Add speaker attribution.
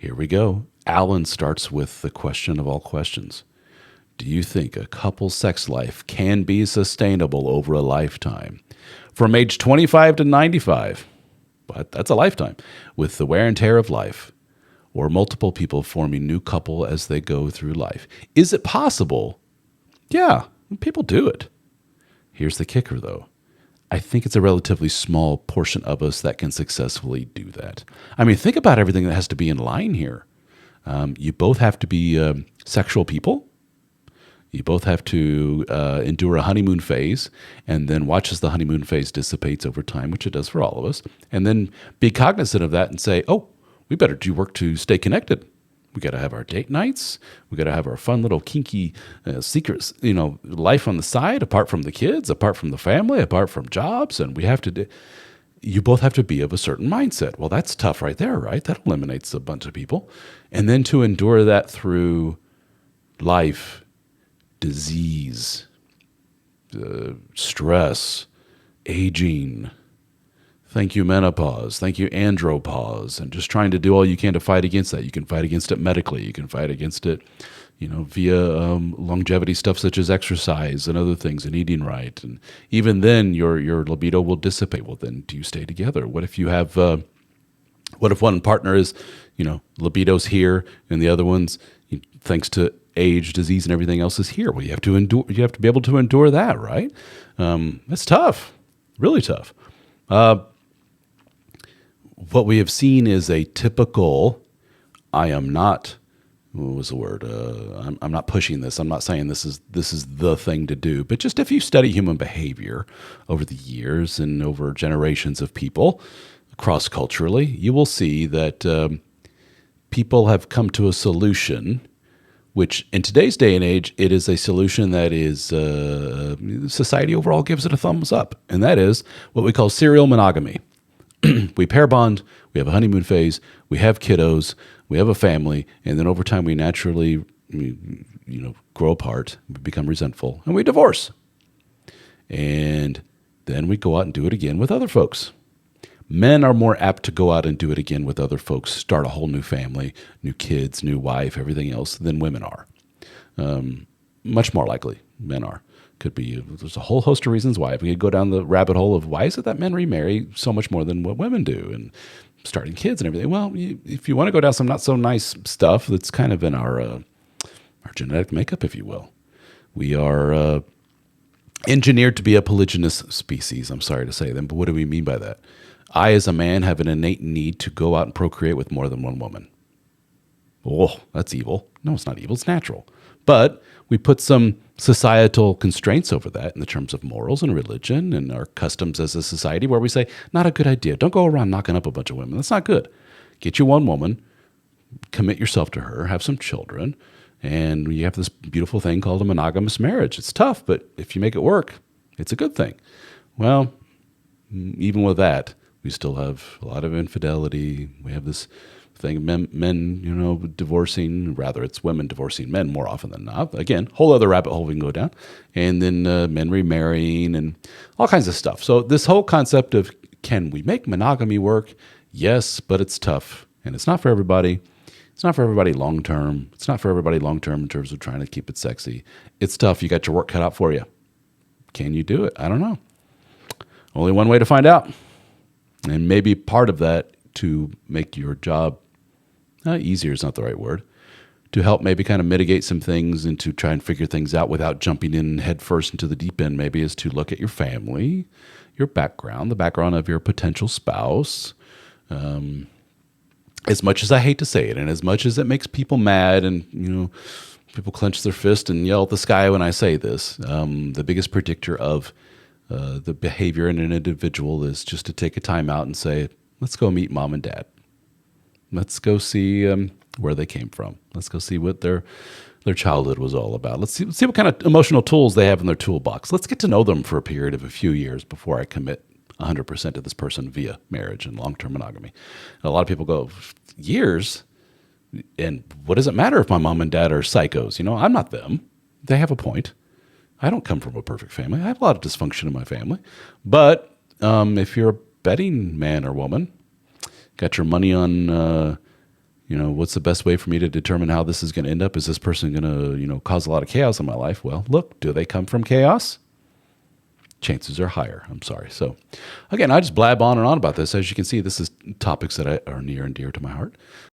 Speaker 1: Here we go. Alan starts with the question of all questions. Do you think a couple's sex life can be sustainable over a lifetime? From age 25 to 95, but that's a lifetime, with the wear and tear of life, or multiple people forming new couple as they go through life. Is it possible? Yeah, people do it. Here's the kicker, though. I think it's a relatively small portion of us that can successfully do that. I mean, think about everything that has to be in line here. You both have to be sexual people. You both have to endure a honeymoon phase and then watch as the honeymoon phase dissipates over time, which it does for all of us, and then be cognizant of that and say, oh, we better do work to stay connected. We got to have our date nights. We got to have our fun little kinky secrets, life on the side, apart from the kids, apart from the family, apart from jobs. And we have to you both have to be of a certain mindset. Well, that's tough right there, right? That eliminates a bunch of people. And then to endure that through life, disease, stress, aging. Thank you, menopause. Thank you, andropause. And just trying to do all you can to fight against that. You can fight against it medically. You can fight against it, via longevity stuff such as exercise and other things and eating right. And even then, your libido will dissipate. Well, then do you stay together? What if you have, what if one partner is, libido's here and the other one's, thanks to age, disease, and everything else is here? Well, you have to endure. You have to be able to endure that, right? That's tough, really tough. What we have seen is a typical, I am not, what was the word? I'm not pushing this. I'm not saying this is the thing to do, but just if you study human behavior over the years and over generations of people cross-culturally, you will see that people have come to a solution, which in today's day and age, it is a solution that is, society overall gives it a thumbs up, and that is what we call serial monogamy. We pair bond, we have a honeymoon phase, we have kiddos, we have a family, and then over time we naturally, grow apart, we become resentful, and we divorce. And then we go out and do it again with other folks. Men are more apt to go out and do it again with other folks, start a whole new family, new kids, new wife, everything else, than women are. Much more likely, men are. Could be, there's a whole host of reasons why. If we could go down the rabbit hole of why is it that men remarry so much more than what women do, and starting kids and everything. Well, if you want to go down some not so nice stuff that's kind of in our genetic makeup, if you will. We are engineered to be a polygynous species. I'm sorry to say them, but what do we mean by that? I, as a man, have an innate need to go out and procreate with more than one woman. Oh, that's evil. No, it's not evil. It's natural. But we put some societal constraints over that in the terms of morals and religion and our customs as a society, where we say, not a good idea. Don't go around knocking up a bunch of women. That's not good. Get you one woman, commit yourself to her, have some children, and you have this beautiful thing called a monogamous marriage. It's tough, but if you make it work, it's a good thing. Well, even with that, we still have a lot of infidelity. We have this thing, men, divorcing, rather it's women divorcing men more often than not. Again, whole other rabbit hole we can go down. And then men remarrying and all kinds of stuff. So this whole concept of, can we make monogamy work? Yes, but it's tough. And it's not for everybody. It's not for everybody long-term. It's not for everybody long-term in terms of trying to keep it sexy. It's tough. You got your work cut out for you. Can you do it? I don't know. Only one way to find out. And maybe part of that to make your job, easier is not the right word, to help maybe kind of mitigate some things and to try and figure things out without jumping in head first into the deep end, maybe is to look at your family, your background, the background of your potential spouse. As much as I hate to say it, and as much as it makes people mad and, people clench their fist and yell at the sky when I say this, the biggest predictor of the behavior in an individual is just to take a time out and say, let's go meet mom and dad. Let's go see where they came from. Let's go see what their childhood was all about. Let's see what kind of emotional tools they have in their toolbox. Let's get to know them for a period of a few years before I commit 100% to this person via marriage and long-term monogamy. And a lot of people go, years? And what does it matter if my mom and dad are psychos? I'm not them. They have a point. I don't come from a perfect family. I have a lot of dysfunction in my family. But if you're a betting man or woman, got your money on what's the best way for me to determine how this is going to end up? Is this person going to, cause a lot of chaos in my life? Well, look, do they come from chaos? Chances are higher. I'm sorry. So again, I just blab on and on about this. As you can see, this is topics that are near and dear to my heart.